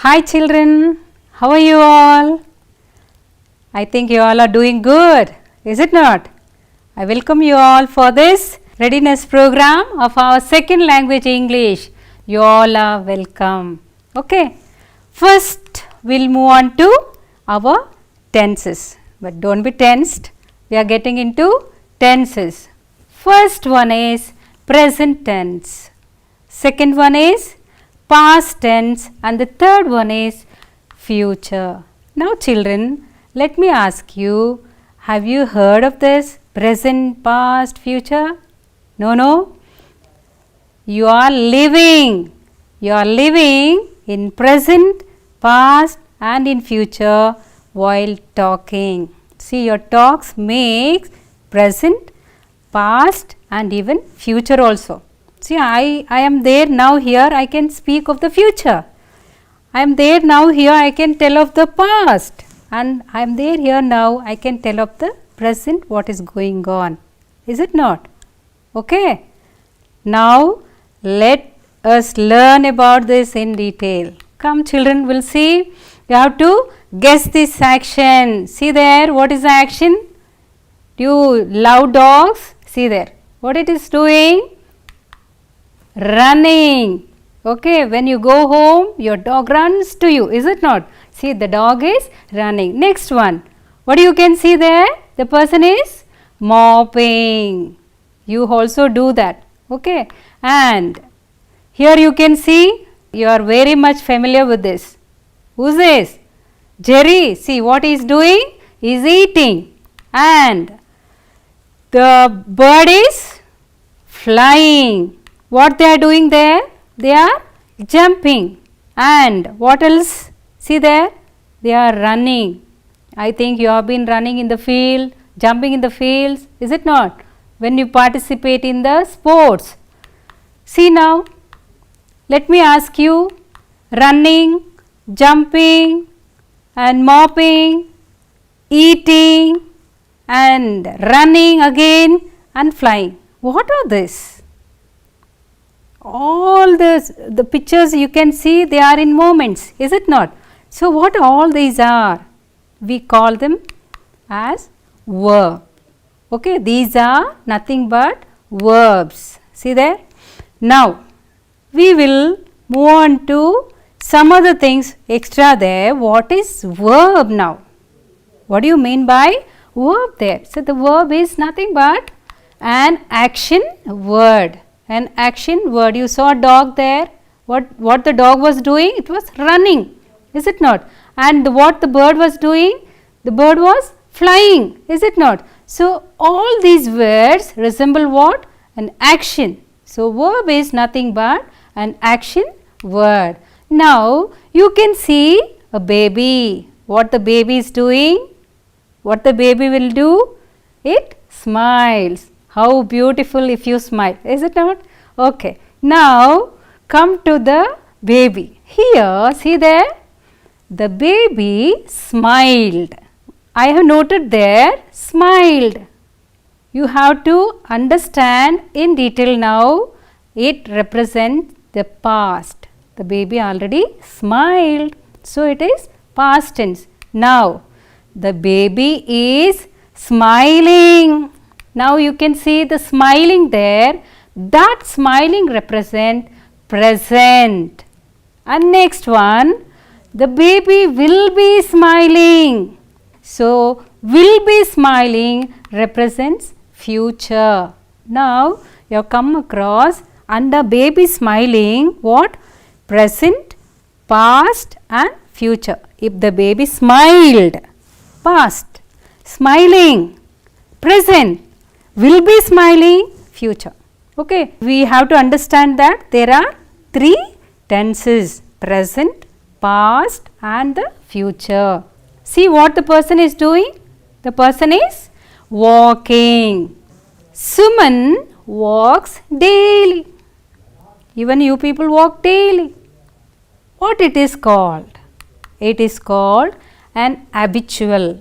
Hi children, how are you all? I think you all are doing good, is it not? I welcome you all for this readiness program of our second language English. You all are welcome. Okay, first we will move on to our tenses, but don't be tensed, we are getting into tenses. First one is present tense, second one is past tense, and the third one is future. Now children, let me ask you, have you heard of this present, past, future? No? You are living in present, past and in future while talking. See, your talks makes present, past and even future also. See, I am there now here, I can speak of the future. I am there now here, I can tell of the past. And I am there here now, I can tell of the present, what is going on. Is it not? Okay. Now, let us learn about this in detail. Come children, we'll see. You have to guess this action. See there, what is the action? Do you love dogs? See there, what it is doing? Running. Okay, when you go home, your dog runs to you, is it not? See, the dog is running. Next one, what you can see there? The person is mopping. You also do that. Okay, and here you can see, you are very much familiar with this. Who's this? Jerry. See what he is doing? He is eating. And the bird is flying. What they are doing there? They are jumping. And what else? See there? They are running. I think you have been running in the field, jumping in the fields, is it not? When you participate in the sports. See now, let me ask you, running, jumping and mopping, eating and running again and flying. What are these? All the pictures you can see, they are in moments, is it not? So what all these are? We call them as verb. Okay, these are nothing but verbs. See there? Now we will move on to some other things extra there. What is verb now? What do you mean by verb there? So the verb is nothing but an action word. An action word. You saw a dog there. What the dog was doing? It was running, is it not? And what the bird was doing? The bird was flying, is it not? So all these words resemble what? An action. So verb is nothing but an action word. Now you can see a baby. What the baby is doing? What the baby will do? It smiles. How beautiful if you smile, is it not? Okay. Now come to the baby. Here, see there, the baby smiled. I have noted there, smiled. You have to understand in detail now, it represents the past. The baby already smiled. So it is past tense. Now the baby is smiling. Now you can see the smiling there, that smiling represent present. And next one, the baby will be smiling. So will be smiling represents future. Now you have come across under baby smiling what? Present, past and future. If the baby smiled, past, smiling, present, will be smiling, future. Okay, we have to understand that there are three tenses, present, past and the future. See what the person is doing? The person is walking. Suman walks daily. Even you people walk daily. What it is called? It is called an habitual.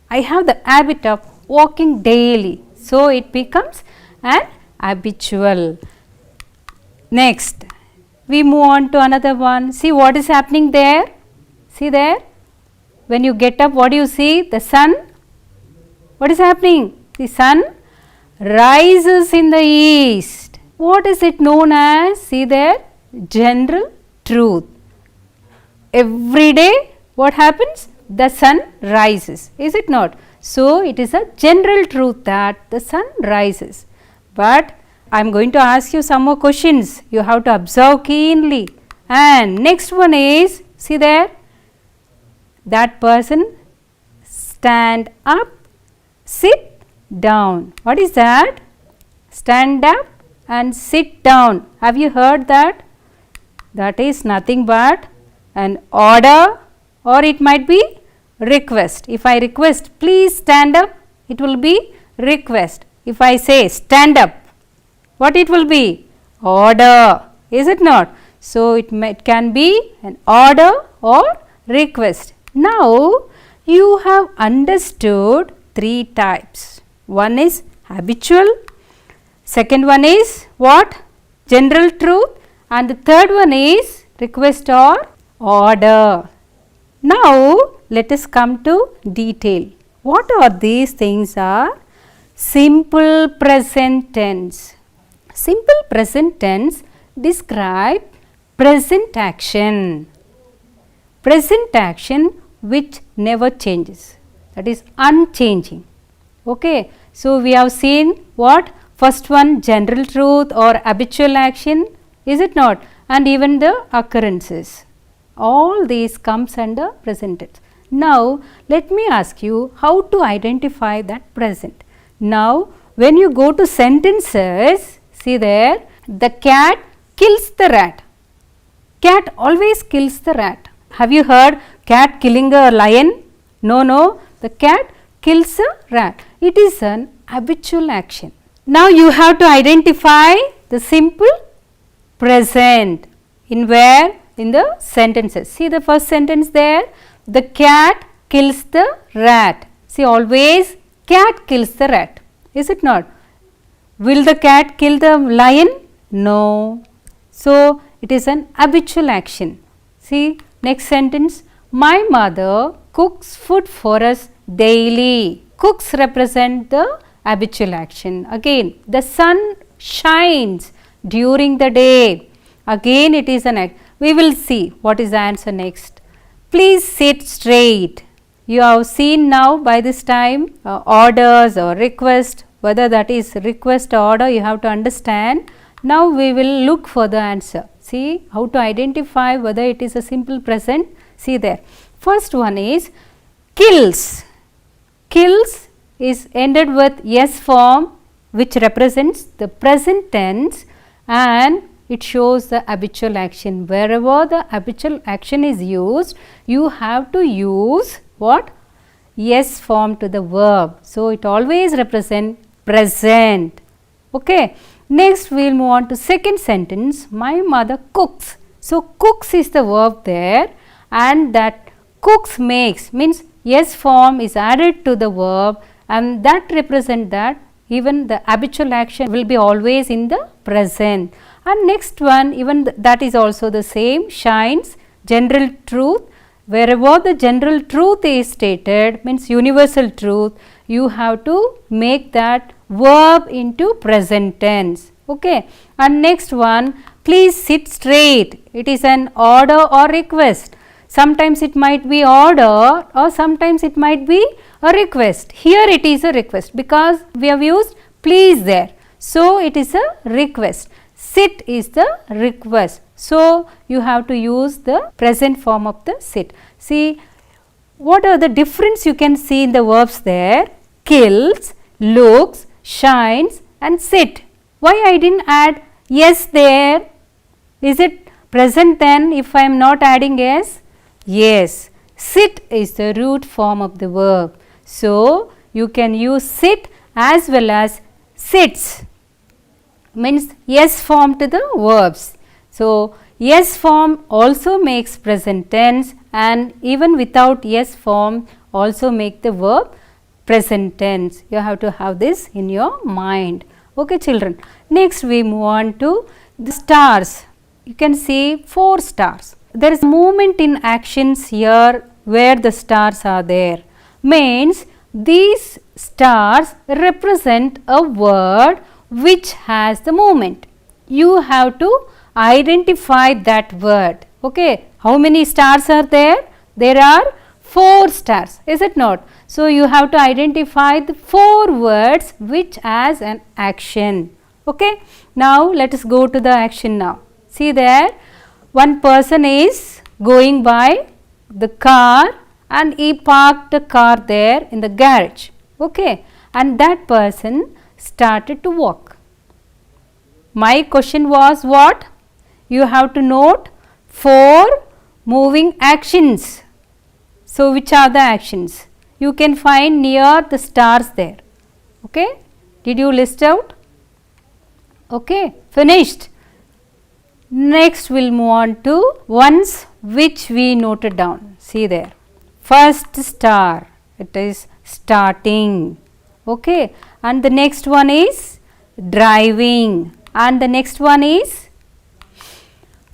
I have the habit of walking daily. So it becomes an habitual. Next, we move on to another one. See what is happening there? See there, when you get up, what do you see? The sun. What is happening? The sun rises in the east. What is it known as? See there, general truth. Every day what happens? The sun rises, is it not? So it is a general truth that the sun rises. But I am going to ask you some more questions. You have to observe keenly. And next one is, see there, that person stand up, sit down. What is that? Stand up and sit down. Have you heard that? That is nothing but an order, or it might be request. If I request, please stand up, it will be request. If I say stand up, what it will be? Order, is it not? So it can be an order or request. Now you have understood three types. One is habitual, second one is what? General truth, and the third one is request or order. Now let us come to detail. What are these things are? Simple present tense. Simple present tense describe present action. Present action which never changes, that is unchanging. Okay. So we have seen what? First one, general truth or habitual action, is it not? And even the occurrences. All these comes under present tense. Now let me ask you how to identify that present. Now when you go to sentences, see there, the cat kills the rat. Cat always kills the rat. Have you heard cat killing a lion? No, no, the cat kills a rat. It is an habitual action. Now you have to identify the simple present. In where? In the sentences. See the first sentence there, the cat kills the rat. See, always cat kills the rat, is it not? Will the cat kill the lion? No. So it is an habitual action. See next sentence, my mother cooks food for us daily. Cooks represent the habitual action. Again, the sun shines during the day. Again it is an act. We will see what is the answer next. Please sit straight. You have seen now by this time orders or request, whether that is request or order, you have to understand. Now we will look for the answer. See how to identify whether it is a simple present. See there. First one is kills. Kills is ended with S form, which represents the present tense, and it shows the habitual action. Wherever the habitual action is used, you have to use what? S form to the verb. So it always represents present. Okay. Next we will move on to second sentence. My mother cooks. So cooks is the verb there, and that cooks makes means S form is added to the verb, and that represent that even the habitual action will be always in the present. And next one, even that is also the same, shines, general truth. Wherever the general truth is stated, means universal truth, you have to make that verb into present tense. Okay. And next one, please sit straight. It is an order or request. Sometimes it might be order or sometimes it might be a request. Here it is a request because we have used please there. So it is a request. Sit is the request. So you have to use the present form of the sit. See what are the difference you can see in the verbs there? Kills, looks, shines and sit. Why I didn't add yes there? Is it present then if I am not adding yes? Yes, sit is the root form of the verb. So you can use sit as well as sits, means yes form to the verbs. So yes form also makes present tense, and even without yes form also make the verb present tense. You have to have this in your mind. Okay children. Next we move on to the stars. You can see 4 stars. there is movement in actions here where the stars are there. Means these stars represent a word which has the movement. You have to identify that word. Okay, how many stars are there? There are 4 stars, is it not? So you have to identify the 4 words which has an action. Okay, now let us go to the action now. See there, one person is going by the car and he parked the car there in the garage. Okay, and that person started to walk. My question was what? You have to note 4 moving actions. So which are the actions? You can find near the stars there. Okay, did you list out? Okay, finished. Next we'll move on to ones which we noted down. See there, first star, it is starting. Okay, and the next one is driving, and the next one is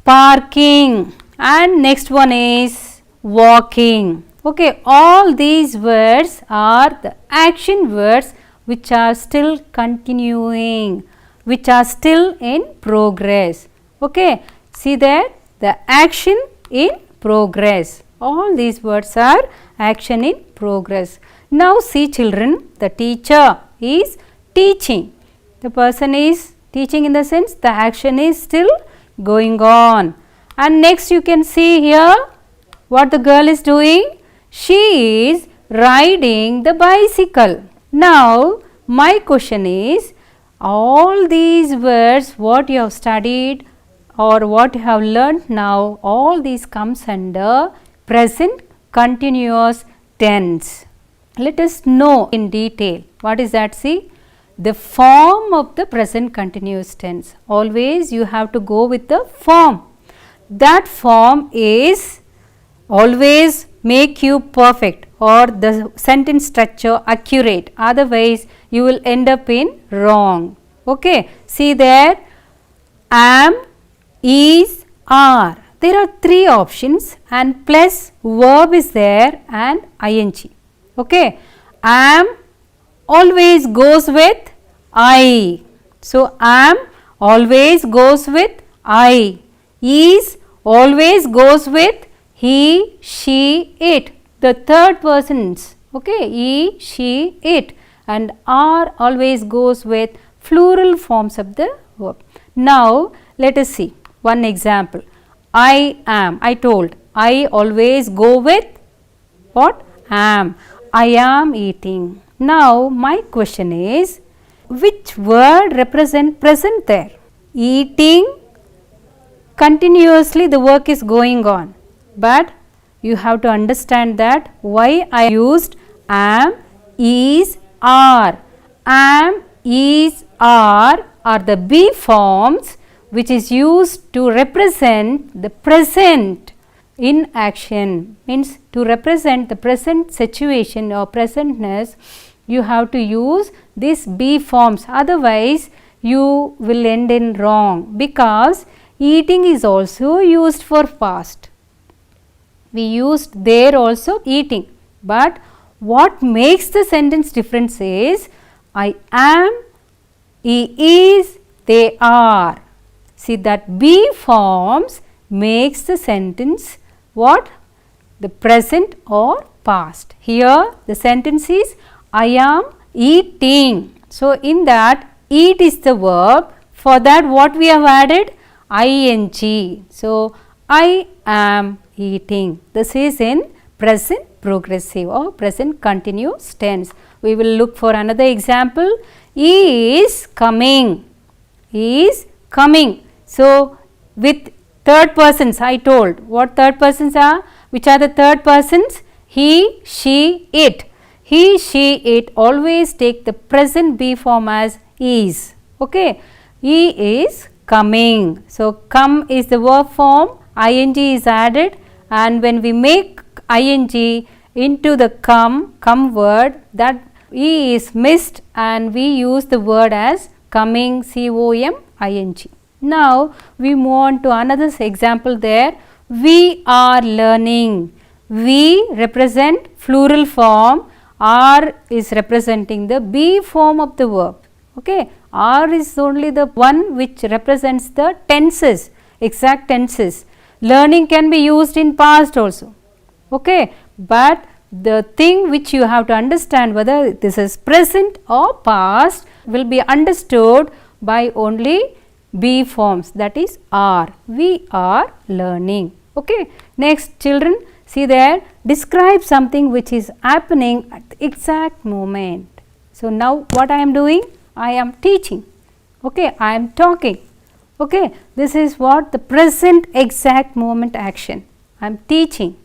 parking, and next one is walking. Okay, all these words are the action words which are still continuing, which are still in progress. Okay, see there, the action in progress. All these words are action in progress. Now see children, the teacher is teaching. The person is teaching in the sense the action is still going on. And next you can see here what the girl is doing. She is riding the bicycle. Now my question is, all these words what you have studied or what you have learnt now, all these comes under present continuous tense. Let us know in detail what is that. See, the form of the present continuous tense. Always you have to go with the form. That form is always make you perfect or the sentence structure accurate, otherwise you will end up in wrong. Okay, see there, am, is, are. There are 3 options and plus verb is there and ing. Okay, am always goes with I. So am always goes with I. Is always goes with he, she, it. The third persons. Okay, he, she, it. And are always goes with plural forms of the verb. Now let us see one example. I am. I told I always go with what? Am. I am eating. Now my question is, which word represent present there? Eating, continuously the work is going on, but you have to understand that why I used am, is, are. Am, is, are the be forms which is used to represent the present in action. Means to represent the present situation or presentness, you have to use these be forms, otherwise you will end in wrong, because eating is also used for past. We used there also eating, but what makes the sentence difference is I am, he is, they are. See, that be forms makes the sentence what? The present or past. Here the sentence is I am eating. So in that eat is the verb. For that what we have added? ing. So I am eating. This is in present progressive or present continuous tense. We will look for another example. He is coming. He is coming. So with third persons I told. What third persons are? Which are the third persons? He, she, it. He, she, it always take the present be form as is. Okay. He is coming. So come is the verb form. Ing is added, and when we make ing into the come word, that e is missed and we use the word as coming, coming. Now we move on to another example there. We are learning. We represent plural form. Are is representing the be form of the verb. Okay. Are is only the one which represents the tenses, exact tenses. Learning can be used in past also. Okay. But the thing which you have to understand whether this is present or past will be understood by only be forms, that is are. We are learning. Okay. Next, children, see there, describe something which is happening at the exact moment. So, now what I am doing? I am teaching. Okay. I am talking. Okay. This is what the present exact moment action. I am teaching.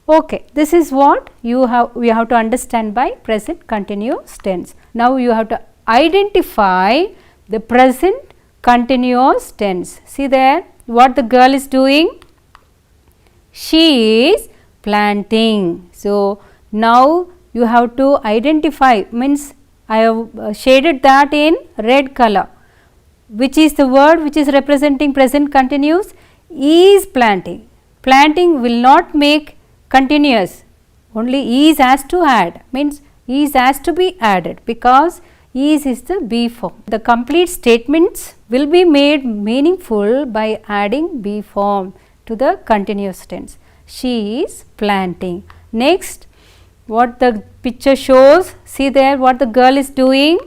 Okay, this is what we have to understand by present continuous tense. Now you have to identify the present continuous tense. See there, what the girl is doing? She is planting. So now you have to identify, means I have shaded that in red color. Which is the word which is representing present continuous? Is planting. Planting will not make continuous, only is has to add, means is has to be added because is the be form. The complete statements will be made meaningful by adding be form to the continuous tense. She is planting. Next, what the picture shows, see there what the girl is doing?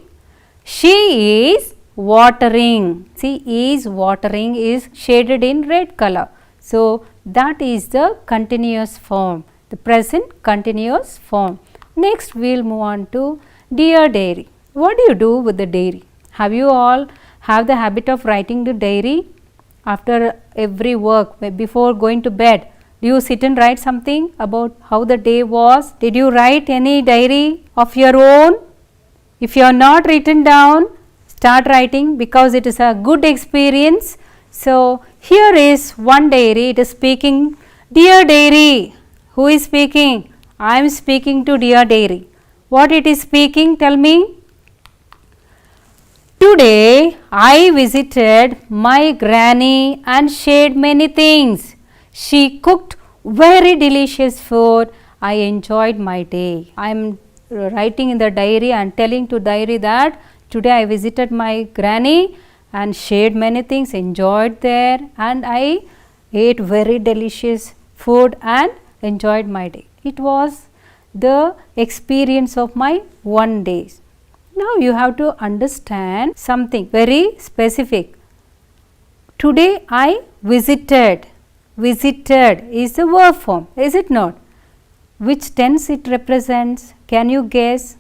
She is watering. See, is watering is shaded in red color. So, that is the continuous form, the present continuous form. Next, we will move on to dear diary. What do you do with the diary? Have you all have the habit of writing the diary after every work, before going to bed? Do you sit and write something about how the day was? Did you write any diary of your own? If you are not written down, start writing because it is a good experience. So, here is one diary, it is speaking, dear diary. Who is speaking? I am speaking to dear diary. What it is speaking? Tell me. Today I visited my granny and shared many things. She cooked very delicious food. I enjoyed my day. I am writing in the diary and telling to diary that today I visited my granny and shared many things, enjoyed there, and I ate very delicious food and enjoyed my day. It was the experience of my one day. Now you have to understand something very specific. Today I visited. Visited is the verb form, is it not? Which tense it represents? Can you guess?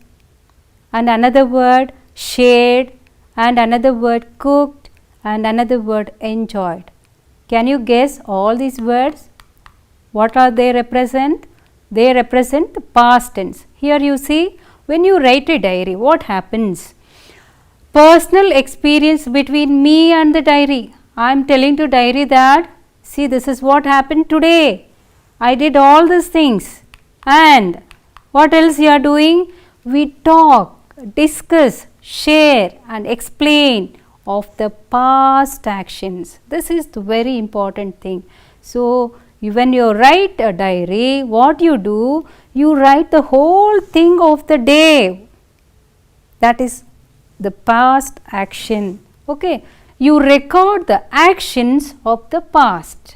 And another word, shared, and another word, cooked, and another word, enjoyed. Can you guess all these words? What are they represent? They represent the past tense. Here you see, when you write a diary, what happens? Personal experience between me and the diary. I am telling to diary that, see, this is what happened today. I did all these things. And what else you are doing? We talk, discuss, share and explain of the past actions. This is the very important thing. So, when you write a diary, what you do? You write the whole thing of the day. That is the past action. Okay. You record the actions of the past.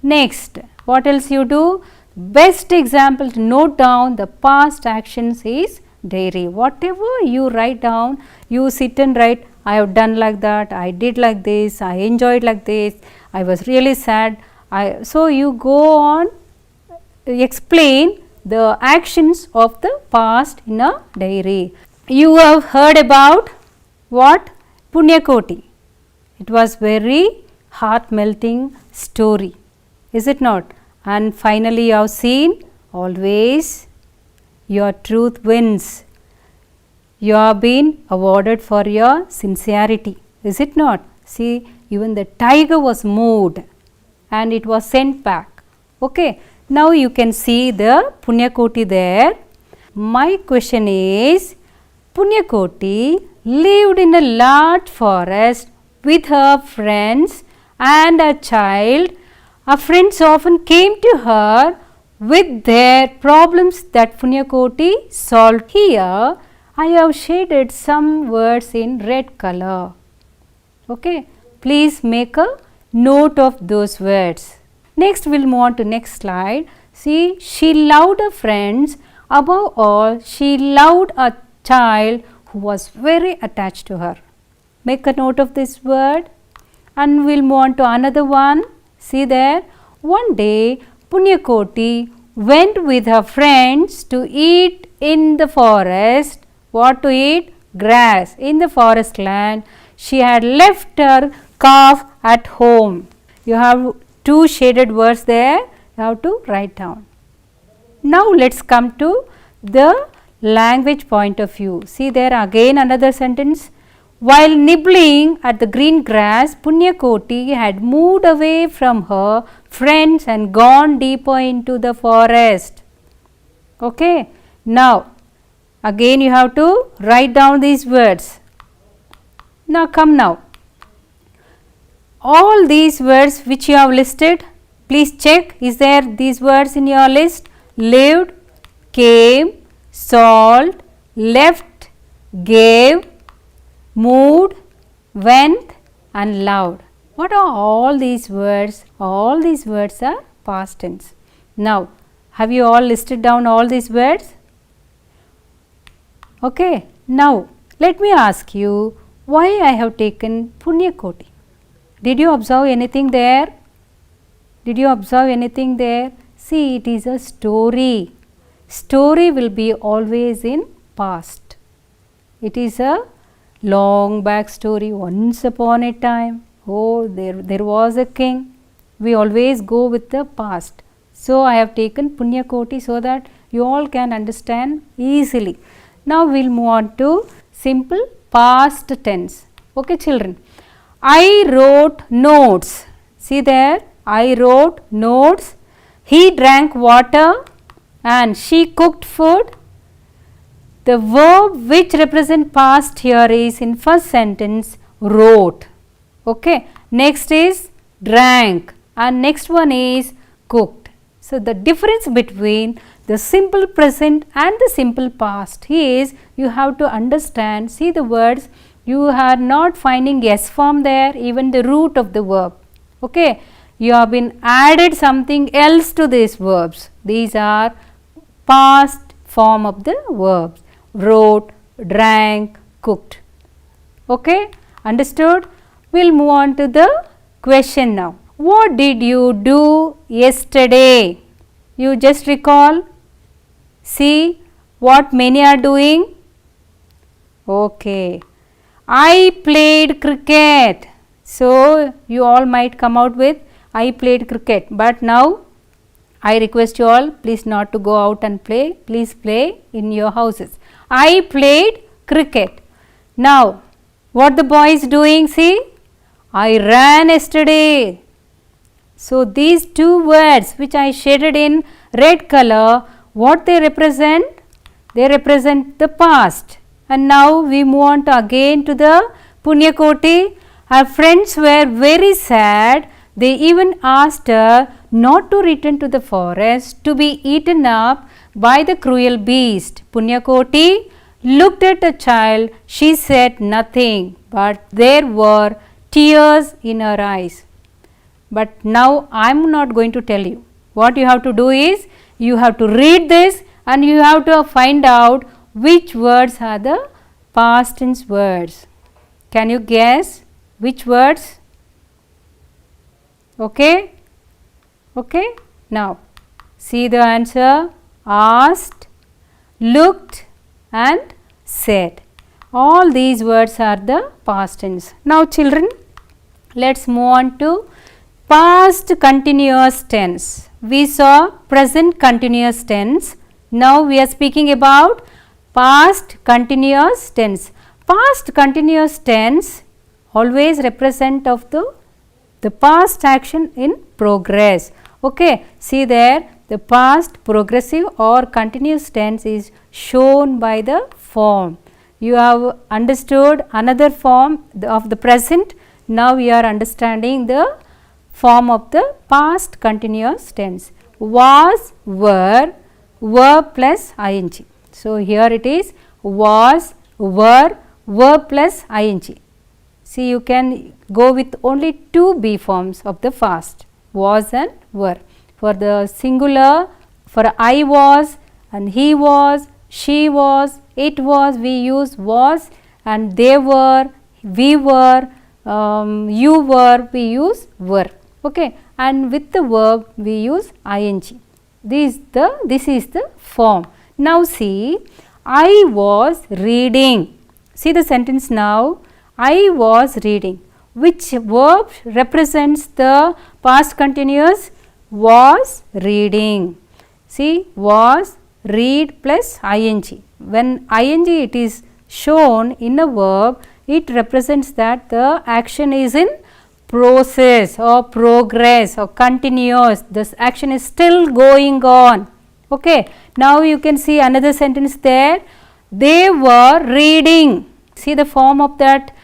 Next, what else you do? Best example to note down the past actions is diary. Whatever you write down, you sit and write, I have done like that, I did like this, I enjoyed like this, I was really sad. So you go on explain the actions of the past in a diary. You have heard about what? Punyakoti. It was very heart melting story, is it not? And finally you have seen, always your truth wins. You have been awarded for your sincerity, is it not? See, even the tiger was moved and it was sent back. Okay. Now you can see the Punyakoti there. My question is, Punyakoti lived in a large forest with her friends and a child. Her friends often came to her with their problems that Punyakoti solved. Here I have shaded some words in red color. Okay, please make a note of those words. Next we will move on to next slide. See, she loved her friends. Above all, she loved a child who was very attached to her. Make a note of this word and we will move on to another one. See there, one day Punyakoti went with her friends to eat in the forest. What to eat? Grass in the forest land. She had left her calf at home. You have two shaded words there, you have to write down. Now let us come to the language point of view. See there again another sentence. While nibbling at the green grass, Punyakoti had moved away from her friends and gone deeper into the forest. Okay. Now again you have to write down these words. Now come now. All these words which you have listed, please check, is there these words in your list? Lived, came, solved, left, gave, moved, went and loved. What are all these words? All these words are past tense. Now, have you all listed down all these words? Okay. Now, let me ask you why I have taken Punyakoti. Did you observe anything there? Did you observe anything there? See, it is a story. Story will be always in past. It is a long back story. Once upon a time, oh, there was a king. We always go with the past. So, I have taken Punyakoti so that you all can understand easily. Now, we will move on to simple past tense. Okay, children. I wrote notes. See there, I wrote notes. He drank water and she cooked food. The verb which represent past here is in first sentence wrote. Okay. Next is drank and next one is cooked. So, the difference between the simple present and the simple past is you have to understand, see the words, you are not finding S form there, even the root of the verb. Okay. You have been added something else to these verbs. These are past form of the verbs. Wrote, drank, cooked. Okay. Understood? We will move on to the question now. What did you do yesterday? You just recall. See what many are doing. Okay. I played cricket. So, you all might come out with I played cricket, but now I request you all please not to go out and play, please play in your houses. I played cricket. Now, what the boy is doing, see, I ran yesterday. So, these two words which I shaded in red color, what they represent? They represent the past. And now we move on to again to the Punyakoti. Her friends were very sad. They even asked her not to return to the forest to be eaten up by the cruel beast. Punyakoti looked at the child. She said nothing, but there were tears in her eyes. But now I am not going to tell you. What you have to do is, you have to read this and you have to find out which words are the past tense words. Can you guess which words? Okay. Okay. Now, see the answer. Asked, looked and said. All these words are the past tense. Now, children, let us move on to past continuous tense. We saw present continuous tense. Now, we are speaking about past continuous tense. Past continuous tense always represent of the past action in progress. Okay. See there, the past progressive or continuous tense is shown by the form. You have understood another form of the present. Now, we are understanding the form of the past continuous tense. Was, were plus ing. So, here it is was, were plus ing. See, you can go with only two be forms of the past, was and were. For the singular, for I was and he was, she was, it was, we use was, and they were, we were, you were, we use were. Okay. And with the verb we use ing. This is the form. Now see, I was reading. See the sentence now. I was reading. Which verb represents the past continuous? Was reading. See, was, read plus ing. When ing it is shown in a verb, it represents that the action is in process or progress or continuous. This action is still going on. Okay. Now you can see another sentence there. They were reading. See the form of that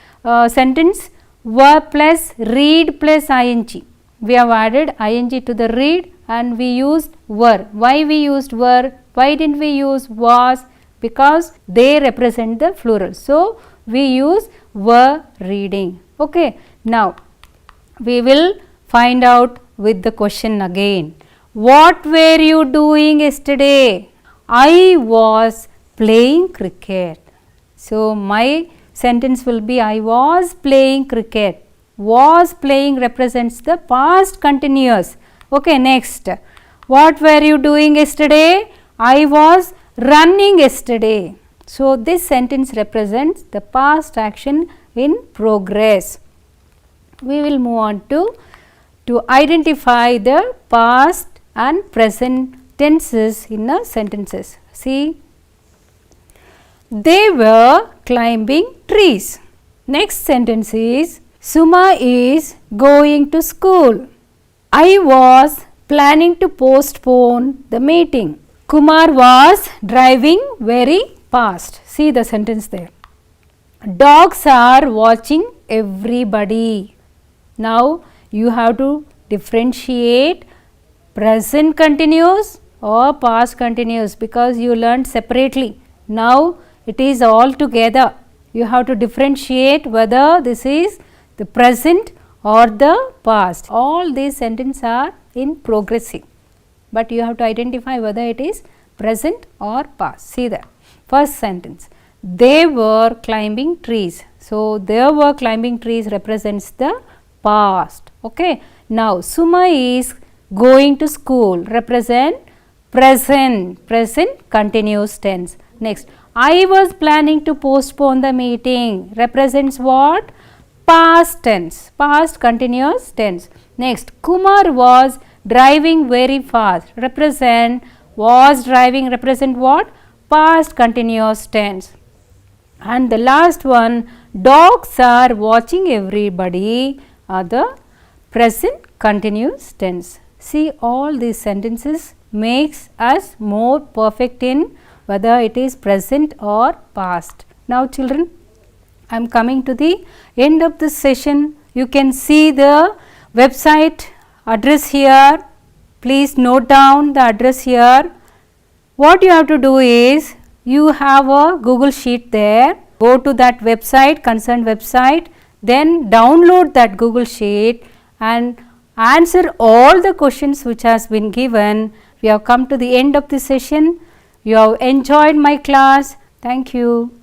sentence, were plus read plus ing. We have added ing to the read and we used were. Why we used were? Why didn't we use was? Because they represent the plural. So, we use were reading. Okay. Now, we will find out with the question again. What were you doing yesterday? I was playing cricket. So, my sentence will be I was playing cricket. Was playing represents the past continuous. Okay, next. What were you doing yesterday? I was running yesterday. So, this sentence represents the past action in progress. We will move on to identify the past and present tenses in the sentences. See, they were climbing trees. Next sentence is Suma is going to school. I was planning to postpone the meeting. Kumar was driving very fast. See the sentence there. Dogs are watching everybody. Now you have to differentiate present continuous or past continuous because you learned separately. Now it is all together. You have to differentiate whether this is the present or the past. All these sentences are in progressive, but you have to identify whether it is present or past. See that first sentence, they were climbing trees. So, they were climbing trees represents the past. Okay. Now, Suma is going to school represent present continuous tense. Next, I was planning to postpone the meeting represents what? Past tense, past continuous tense. Next, Kumar was driving very fast represent was driving represent what? Past continuous tense. And the last one, dogs are watching everybody are the present continuous tense. See, all these sentences makes us more perfect in whether it is present or past. Now children, I am coming to the end of this session. You can see the website address here. Please note down the address here. What you have to do is, you have a Google Sheet there. Go to that website, concerned website, then download that Google Sheet and answer all the questions which has been given. We have come to the end of the session. You have enjoyed my class. Thank you.